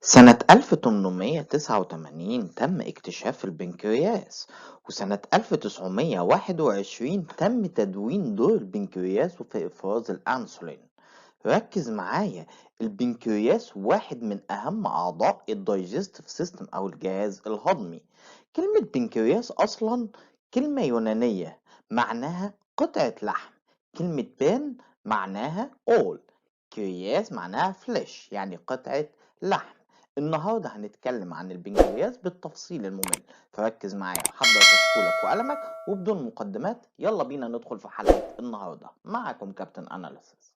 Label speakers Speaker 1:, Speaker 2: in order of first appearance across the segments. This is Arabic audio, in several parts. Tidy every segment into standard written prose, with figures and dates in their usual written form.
Speaker 1: سنة 1889 تم اكتشاف البنكرياس، وسنة 1921 تم تدوين دور البنكرياس في إفراز الأنسولين. ركز معايا، البنكرياس واحد من أهم أعضاء الدايجستيف سيستم أو الجهاز الهضمي. كلمة بنكرياس أصلا كلمة يونانية معناها قطعة لحم. كلمة بان معناها all، كرياس معناها فليش يعني قطعة لحم. النهارده هنتكلم عن البنكرياس بالتفصيل الممل، فركز معايا وحضر كشكولك وقلمك، وبدون مقدمات يلا بينا ندخل في حلقة النهارده. معكم كابتن أناليسيس.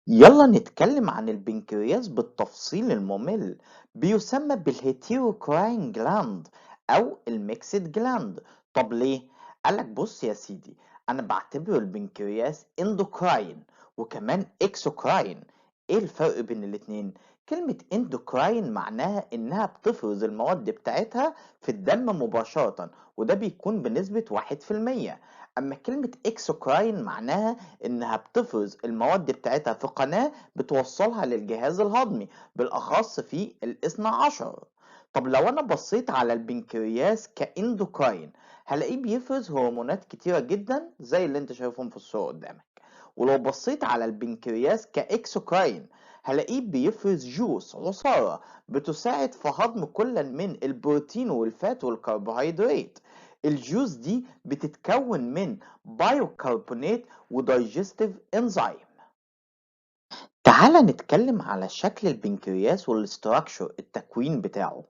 Speaker 1: يلا نتكلم عن البنكرياس بالتفصيل الممل. بيسمى بالهيتيروكراين جلاند او الميكسد جلاند. طب ليه؟ قالك بص يا سيدي، انا بعتبر البنكرياس اندوكراين وكمان اكسوكراين. ايه الفرق بين الاتنين؟ كلمة اندوكراين معناها انها بتفرز المواد بتاعتها في الدم مباشرة، وده بيكون بنسبة 1%. اما كلمة اكسوكراين معناها انها بتفرز المواد بتاعتها في قناة بتوصلها للجهاز الهضمي، بالاخص في الاثنى عشر. طب لو انا بصيت على البنكرياس كاندوكراين، هلاقيه بيفرز هرمونات كتيرة جدا زي اللي انت شايفهم في الصورة قدامك. ولو بصيت على البنكرياس كاكسوكراين، هلاقيه بيفرز جوس عصارة بتساعد في هضم كل من البروتين والفات والكربوهيدرات. الجوس دي بتتكون من بايوكربونات ودايجستيف انزيم. تعال نتكلم على شكل البنكرياس والاستراكشر التكوين بتاعه.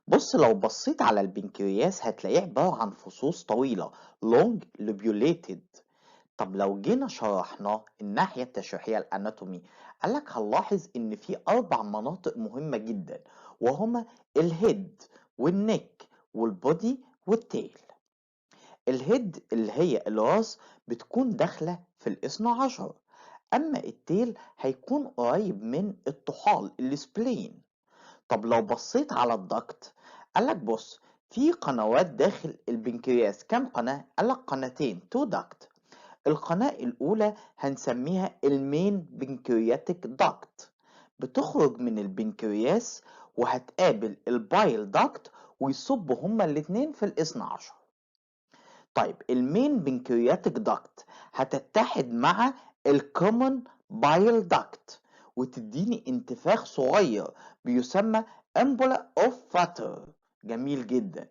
Speaker 1: بص، لو بصيت على البنكرياس هتلاقيه عبارة عن فصوص طويلة long lobulated. طب لو جينا شرحناه الناحية التشريحية الاناتومي، قالك هنلاحظ ان في 4 مناطق مهمة جدا، وهما الهيد والنك والبودي والتيل. الهيد اللي هي الراس بتكون داخلة في الاثنى عشر، اما التيل هيكون قريب من الطحال السبلين. طب لو بصيت على الضغط، قالك بص، في قنوات داخل البنكرياس. كم قناة؟ قالك قناتين، تو داكت. القناة الأولى هنسميها المين بنكرياتيك داكت، بتخرج من البنكرياس وهتقابل البايل داكت ويصبوا هما الاتنين في الاثنى عشر. طيب المين بنكرياتيك داكت هتتحد مع الكومن بايل داكت وتديني انتفاخ صغير بيسمى امبولا اوف فاتر. جميل جدا.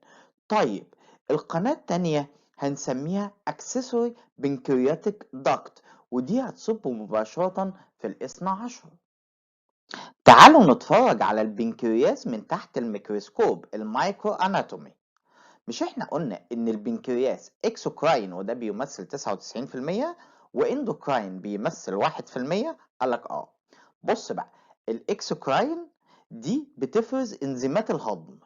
Speaker 1: طيب القناة التانية هنسميها accessory pancreatic duct، ودي هتصب مباشرة في الاثنى عشر. تعالوا نتفرج على البنكرياس من تحت الميكروسكوب المايكرو اناتومي. مش احنا قلنا ان البنكرياس اكسوكراين وده بيمثل 99% واندوكراين بيمثل 1%؟ قالك اه. بص بقى، الاكسوكراين دي بتفرز انزيمات الهضم،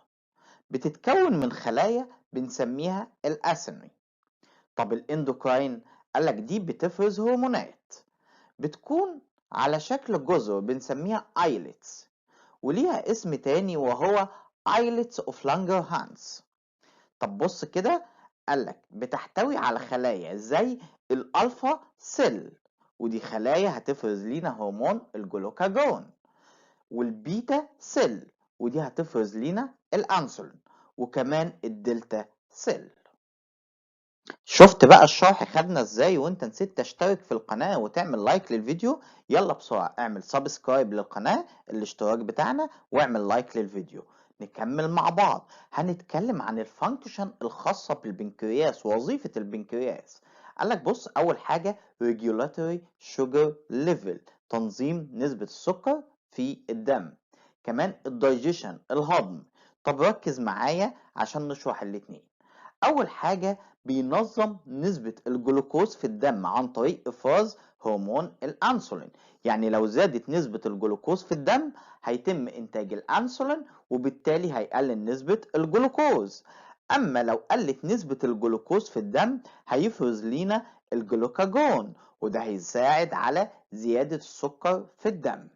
Speaker 1: بتتكون من خلايا بنسميها الاسيني. طب الاندوكراين قالك دي بتفرز هرمونات، بتكون على شكل جزر بنسميها ايلتس، وليها اسم تاني وهو ايلتس اوف لانجرهانز. طب بص كده، قالك بتحتوي على خلايا زي الالفا سيل، ودي خلايا هتفرز لينا هرمون الجلوكاجون، والبيتا سيل ودي هتفرز لينا الانسولين، وكمان الدلتا سيل. شفت بقى الشرح خدنا ازاي وانت نسيت تشترك في القناة وتعمل لايك للفيديو؟ يلا بسرعة اعمل سبسكرايب للقناة، الاشتراك بتاعنا، واعمل لايك للفيديو. نكمل مع بعض. هنتكلم عن الفانكشن الخاصة بالبنكرياس، وظيفة البنكرياس. قالك بص، اول حاجة regulatory sugar level، تنظيم نسبة السكر في الدم. كمان الدايجيشن، الهضم. طب ركز معايا عشان نشرح الاتنين. اول حاجة بينظم نسبة الجلوكوز في الدم عن طريق إفراز هرمون الأنسولين. يعني لو زادت نسبة الجلوكوز في الدم هيتم إنتاج الأنسولين، وبالتالي هيقلل نسبة الجلوكوز. أما لو قلت نسبة الجلوكوز في الدم هيفرز لينا الجلوكاجون، وده هيساعد على زيادة السكر في الدم.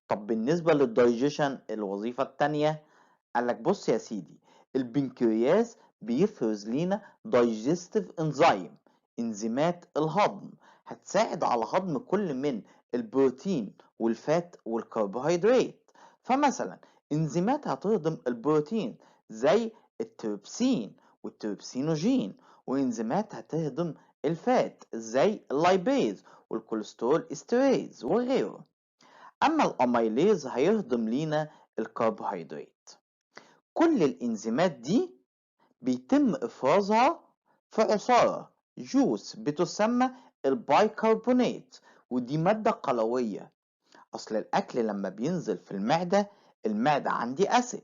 Speaker 1: طب بالنسبة للدايجيشن الوظيفة التانية، قالك بص يا سيدي، البنكرياس بيفرز لينا دايجستيف انزيم، انزيمات الهضم، هتساعد على هضم كل من البروتين والفات والكربوهيدرات. فمثلا انزيمات هتهضم البروتين زي التريبسين والتريبسينوجين، وانزيمات هتهضم الفات زي اللايبيز والكوليسترول استريز وغيره. اما الاميليز هيهضم لينا الكربوهيدرات. كل الانزيمات دي بيتم افرازها في عصارة جوس بتسمى البايكربونات، ودي مادة قلوية. اصل الاكل لما بينزل في المعدة عندي اسيد،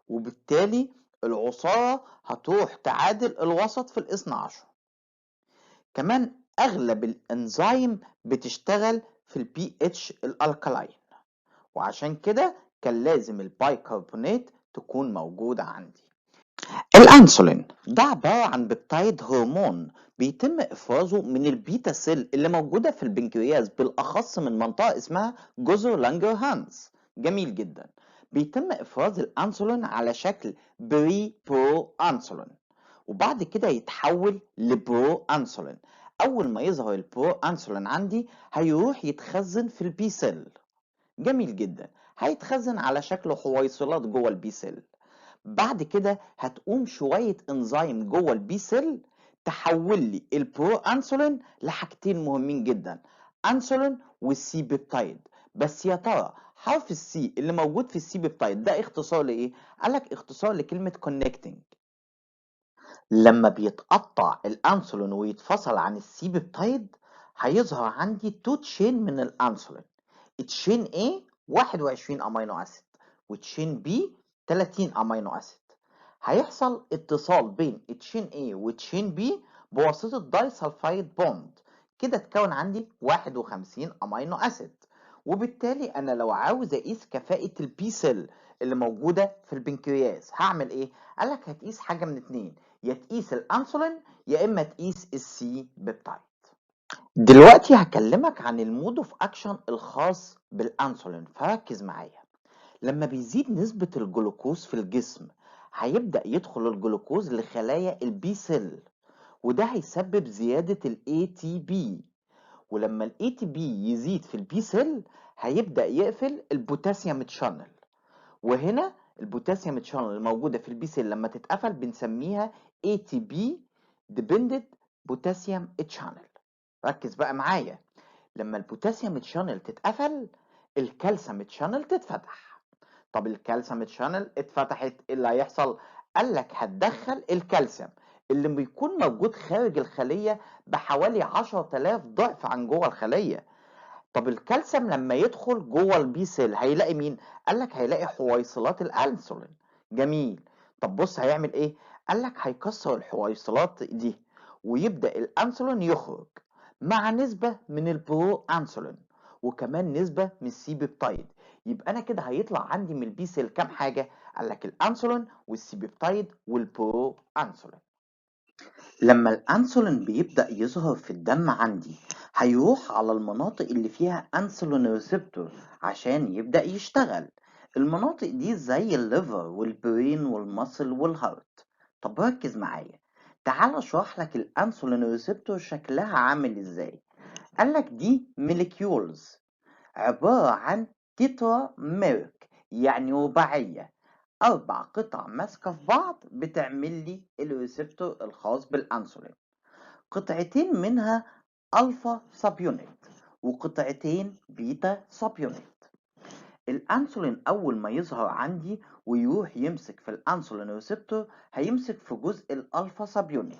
Speaker 1: وبالتالي العصارة هتروح تعادل الوسط في الاثنى عشر. كمان اغلب الانزيم بتشتغل في البي اتش الالكالاين، وعشان كده كان لازم البايكربونات تكون موجودة عندي. الأنسولين ده عبارة عن بيبتايد هرمون بيتم إفرازه من البيتا سيل اللي موجودة في البنكرياس، بالأخص من منطقة اسمها جزر لانجرهانز. جميل جدا. بيتم إفراز الأنسولين على شكل بري برو أنسولين، وبعد كده يتحول لبرو أنسولين. أول ما يظهر البرو أنسولين عندي هيروح يتخزن في البي سيل. جميل جدا. هيتخزن على شكل حويصلات جوه البي سيل. بعد كده هتقوم شوية انزيم جوه البي سيل تحول لي البرو انسولين لحاجتين مهمين جدا، انسولين والسي بيبتايد. بس يا ترى حرف السي اللي موجود في السي بيبتايد ده اختصار لايه؟ قالك اختصار لكلمة كونكتنج. لما بيتقطع الانسولين ويتفصل عن السي بيبتايد هيظهر عندي تو تشين من الانسولين، تشين A 21 امينو اسيد وتشين B 30 امينو اسيد. هيحصل اتصال بين تشين A وتشين B بواسطة داي سلفايد بوند، كده اتكون عندي 51 امينو اسيد. وبالتالي انا لو عاوز اقيس كفاءة البي سيل اللي موجودة في البنكرياس هعمل ايه؟ قالك هتقيس حاجة من اتنين، يا تقيس الانسولين يا اما تقيس السي بيبتايد. دلوقتي هكلمك عن المود اوف اكشن الخاص بالانسولين، فركز معايا. لما بيزيد نسبة الجلوكوز في الجسم هيبدأ يدخل الجلوكوز لخلايا البي سيل، وده هيسبب زيادة الاي تي بي. ولما الاي تي بي يزيد في البي سيل هيبدأ يقفل البوتاسيوم تشانل، وهنا البوتاسيوم تشانل الموجودة في البي سيل لما تتقفل بنسميها ATP dependent potassium channel. ركز بقى معايا، لما البوتاسيوم تشانل تتقفل الكالسيوم تشانل تتفتح. طب الكالسيوم تشانل اتفتحت، ايه اللي هيحصل؟ قالك هتدخل الكالسيوم اللي بيكون موجود خارج الخلية بحوالي 10,000 ضعف عن جوه الخلية. طب الكالسيوم لما يدخل جوه البي سيل هيلاقي مين؟ قالك هيلاقي حويصلات الانسولين. جميل. طب بص هيعمل ايه؟ قالك هيكسر الحويصلات دي ويبدأ الانسولين يخرج مع نسبة من البرو انسولين وكمان نسبة من السي بيبتايد. يبقى انا كده هيطلع عندي من البي سيل كام حاجة؟ قالك الانسولين والسي بيبتايد والبرو انسولين. لما الانسولين بيبدأ يظهر في الدم عندي هيروح على المناطق اللي فيها انسولين ريسبتور عشان يبدأ يشتغل. المناطق دي زي الليفر والبرين والمصل والهارت. طب ركز معايا، تعال اشرح لك الانسولين ريسبتور شكلها عامل ازاي. قالك دي موليكيولز عبارة عن تترا ميرك، يعني رباعية، 4 قطع ماسكة في بعض بتعمل لي الريسبتور الخاص بالأنسولين. قطعتين منها ألفا سب يونت وقطعتين بيتا سب يونت. الأنسولين أول ما يظهر عندي ويروح يمسك في الأنسولين ريسبتور هيمسك في جزء الألفا سب يونت.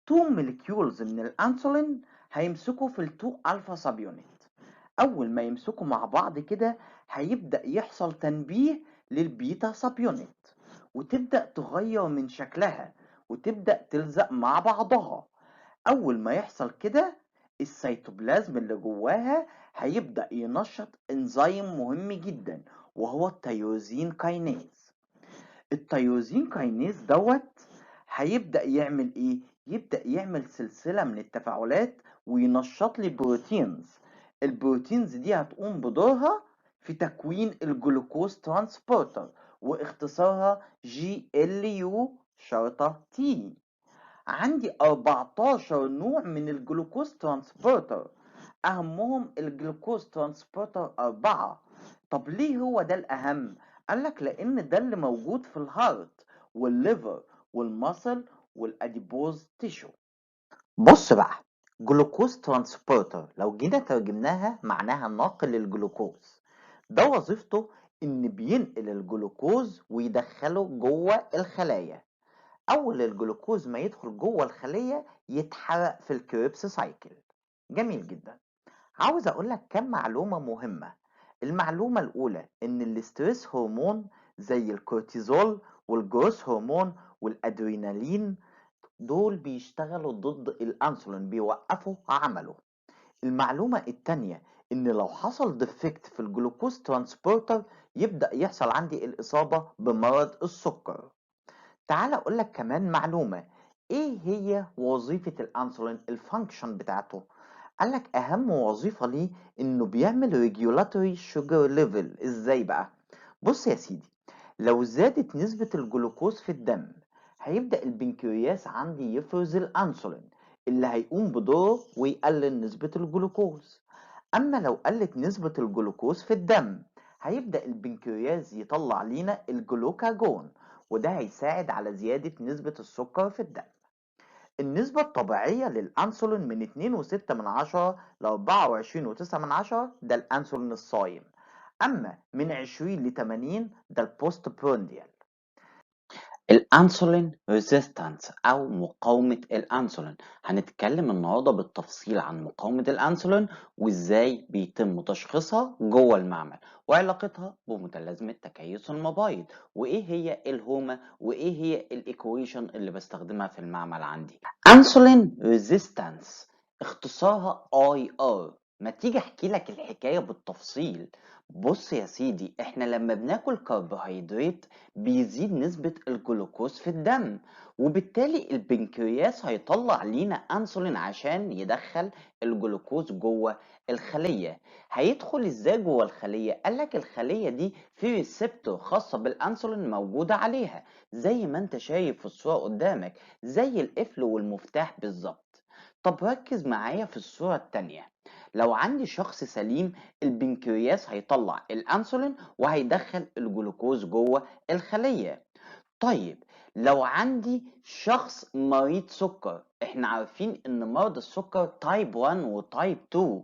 Speaker 1: 2 موليكيولز من الأنسولين هيمسكوا في ال2 ألفا سب يونت. أول ما يمسكوا مع بعض كده هيبدأ يحصل تنبيه للبيتا سب يونت وتبدأ تغير من شكلها وتبدأ تلزق مع بعضها. أول ما يحصل كده السيتوبلازم اللي جواها هيبدأ ينشط انزيم مهم جدا وهو التيروزين كاينيز. التيروزين كاينيز هيبدأ يعمل ايه؟ يبدأ يعمل سلسلة من التفاعلات وينشط لي بروتينز البروتينز دي هتقوم بدورها في تكوين الجلوكوز ترانسبورتر واختصارها GLU شرطة T. عندي 14 نوع من الجلوكوز ترانسبورتر، أهمهم الجلوكوز ترانسبورتر 4. طب ليه هو ده الأهم؟ قالك لأن ده اللي موجود في الهارت والليفر والمصل والأديبوز تيشو. بص بقى، جلوكوز ترانسبورتر لو جينا ترجمناها معناها ناقل الجلوكوز. ده وظيفته إن بينقل الجلوكوز ويدخله جوه الخلايا. أول الجلوكوز ما يدخل جوه الخلية يتحرق في الكريبس سايكل. جميل جدا. عاوز أقول لك كم معلومة مهمة. المعلومة الأولى إن الاسترس هرمون زي الكورتيزول والجروث هرمون والأدرينالين دول بيشتغلوا ضد الأنسولين، بيوقفوا عمله. المعلومة التانية إن لو حصل ديفكت في الجلوكوز ترانسبورتر يبدأ يحصل عندي الإصابة بمرض السكر. تعال اقول لك كمان معلومة. ايه هي وظيفة الانسولين، الفانكشن بتاعته؟ قال لك اهم وظيفة ليه انه بيعمل ريجولاتوري شوجر ليفل. ازاي بقى؟ بص يا سيدي، لو زادت نسبة الجلوكوز في الدم هيبدأ البنكرياس عندي يفرز الانسولين اللي هيقوم بدوره ويقلل نسبة الجلوكوز. اما لو قلت نسبة الجلوكوز في الدم هيبدأ البنكرياس يطلع لينا الجلوكاجون، وده هيساعد على زيادة نسبة السكر في الدم. النسبة الطبيعية للأنسولين من 2.6 ل 24.9 ده الأنسولين الصايم، أما من 20 ل 80 ده البوست برونديال. الانسولين ريزيستانس او مقاومة الانسولين. هنتكلم النهارده بالتفصيل عن مقاومة الانسولين وازاي بيتم تشخيصها جوه المعمل وعلاقتها بمتلازمة تكيس المبايض وايه هي الهومة وايه هي الايكويشن اللي بستخدمها في المعمل عندي. انسولين ريزيستانس اختصارها اي ار. ما تيجي احكي لك الحكاية بالتفصيل. بص يا سيدي، احنا لما بناكل كربوهيدرات بيزيد نسبة الجلوكوز في الدم، وبالتالي البنكرياس هيطلع لينا انسولين عشان يدخل الجلوكوز جوه الخلية. هيدخل ازاي جوه الخلية؟ قالك الخلية دي في ريسبتور خاصة بالانسولين موجودة عليها زي ما انت شايف في الصورة قدامك، زي القفل والمفتاح بالظبط. طب ركز معايا في الصورة التانية. لو عندي شخص سليم البنكرياس هيطلع الانسولين وهيدخل الجلوكوز جوه الخلية. طيب لو عندي شخص مريض سكر، احنا عارفين ان مرض السكر تايب 1 وتايب 2.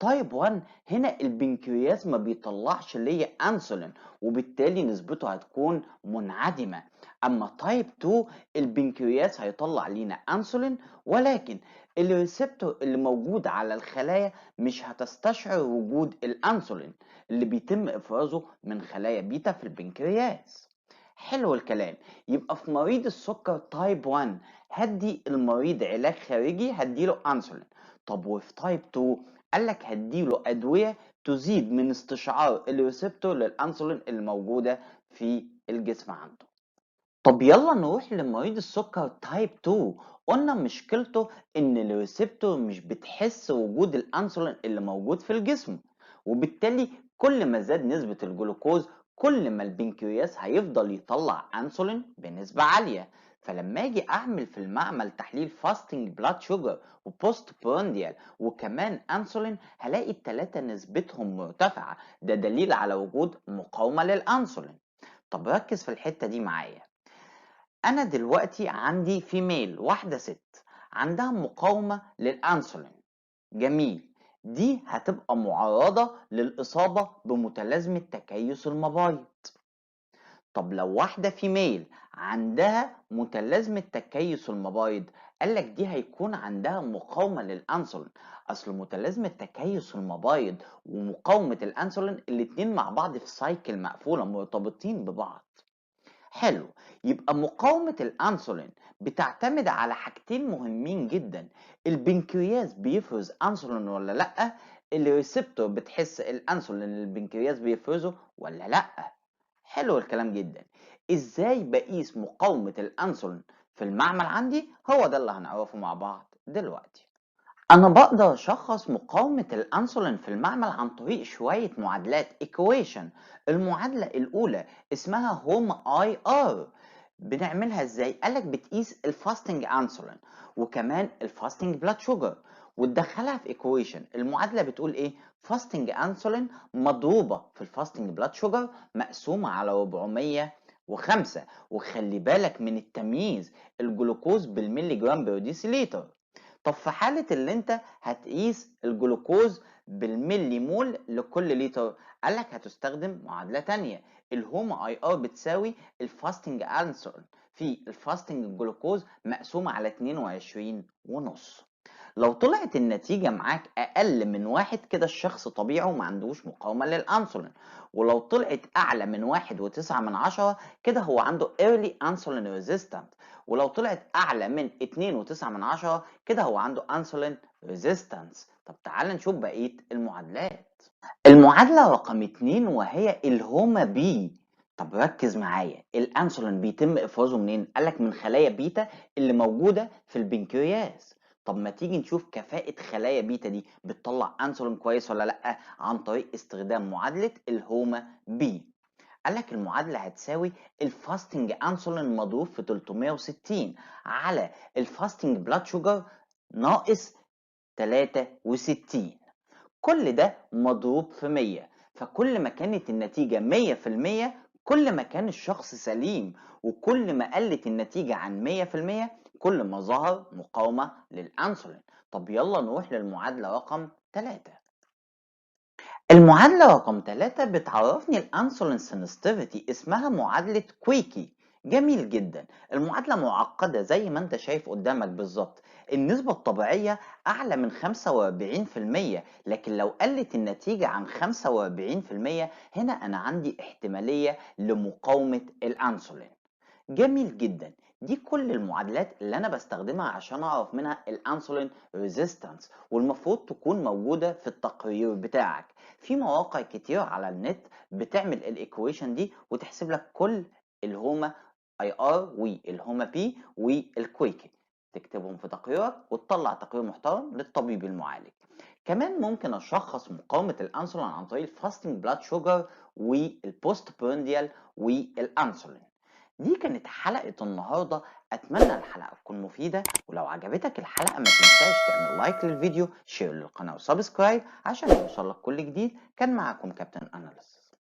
Speaker 1: تايب 1 هنا البنكرياس ما بيطلعش ليا انسولين وبالتالي نسبته هتكون منعدمة. اما تايب 2 البنكرياس هيطلع لينا انسولين، ولكن الريسبتور اللي موجود على الخلايا مش هتستشعر وجود الانسولين اللي بيتم افرازه من خلايا بيتا في البنكرياس. حلو الكلام. يبقى في مريض السكر تايب 1 هدي المريض علاج خارجي، هديله انسولين. طب وفي تايب 2 قالك هديله ادويه تزيد من استشعار الريسبتور للانسولين الموجوده في الجسم عنده. طب يلا نروح لمريض السكر تايب 2. قلنا مشكلته ان الريسبتور مش بتحس وجود الانسولين اللي موجود في الجسم، وبالتالي كل ما زاد نسبة الجلوكوز كل ما البنكرياس هيفضل يطلع انسولين بنسبة عالية. فلما اجي اعمل في المعمل تحليل فاستنج بلاد شوجر وبوست برانديال وكمان انسولين هلاقي التلاتة نسبتهم مرتفعة. ده دليل على وجود مقاومة للانسولين. طب ركز في الحتة دي معايا. انا دلوقتي عندي فيميل، واحدة ست عندها مقاومة للانسولين. جميل. دي هتبقى معرضة للإصابة بمتلازمة تكيس المبايض. طب لو واحدة فيميل عندها متلازمة تكيس المبايض قالك دي هيكون عندها مقاومة للأنسولين. أصل متلازمة تكيس المبايض ومقاومة الأنسولين الاتنين مع بعض في سايكل مقفولة مرتبطين ببعض. حلو. يبقى مقاومة الأنسولين بتعتمد على حاجتين مهمين جدا. البنكرياس بيفرز أنسولين ولا لأ، الريسبتور بتحس الأنسولين اللي البنكرياس بيفرزه ولا لأ. حلو الكلام جدا. ازاي بقيس مقاومة الأنسولين في المعمل عندي؟ هو ده اللي هنعرفه مع بعض دلوقتي. أنا بقدر أشخص مقاومة الأنسولين في المعمل عن طريق شوية معادلات equation. المعادلة الأولى اسمها هوم اي ار. بنعملها ازاي؟ قالك بتقيس الفاستنج أنسولين وكمان الفاستنج بلاد شوجر وتدخلها في equation. المعادلة بتقول ايه؟ فاستنج أنسولين مضروبة في الفاستنج بلاد شوجر مقسومة على 405. وخلي بالك من التمييز، الجلوكوز بالملي جرام بر ديسيليتر. طب في حالة اللي انت هتقيس الجلوكوز بالملي مول لكل لتر، قالك هتستخدم معادلة تانية. الهوما اي ار بتساوي الفاستنج انسولين في الفاستنج الجلوكوز مقسومة على 22.5. لو طلعت النتيجة معاك أقل من 1 كده الشخص طبيعي وما عندوش مقاومة للأنسولين. ولو طلعت أعلى من 1.9 كده هو عنده early insulin resistant. ولو طلعت أعلى من 2.9 كده هو عنده insulin resistance. طب تعال نشوف بقية المعادلات. المعادلة رقم 2 وهي الهوما بي. طب ركز معايا، الانسولين بيتم افرازه منين؟ قالك من خلايا بيتا اللي موجودة في البنكرياس. طب ما تيجي نشوف كفاءة خلايا بيتا دي بتطلع انسولين كويس ولا لا عن طريق استخدام معادلة الهوما بي. قالك المعادلة هتساوي الفاستنج انسولين مضروب في 360 على الفاستنج بلاد شوجر ناقص 63. كل ده مضروب في 100. فكل ما كانت النتيجة 100% كل ما كان الشخص سليم، وكل ما قلت النتيجة عن 100% كل ما ظهر مقاومة للأنسولين. طب يلا نروح للمعادلة رقم 3. المعادلة رقم 3 بتعرفني الأنسولين سنسيتيفيتي، اسمها معادلة كويكي. جميل جدا. المعادلة معقدة زي ما انت شايف قدامك بالظبط. النسبة الطبيعية أعلى من 45%، لكن لو قلت النتيجة عن 45% هنا أنا عندي احتمالية لمقاومة الأنسولين. جميل جدا. دي كل المعادلات اللي انا بستخدمها عشان اعرف منها الانسولين ريزيستنس، والمفروض تكون موجودة في التقرير بتاعك. في مواقع كتير على النت بتعمل الايكويشن دي وتحسب لك كل الهوما اي ار والهوما بي والكويكي، تكتبهم في تقريرك وتطلع تقرير محترم للطبيب المعالج. كمان ممكن اشخص مقاومة الانسولين عن طريق الفاستنج بلاد شوجر والبوست برانديال والانسولين. دي كانت حلقة النهاردة. أتمنى الحلقة تكون مفيدة، ولو عجبتك الحلقة ما تنساش تعمل لايك للفيديو، شير للقناة وسبسكرايب عشان يوصلك كل جديد. كان معاكم كابتن أناليس.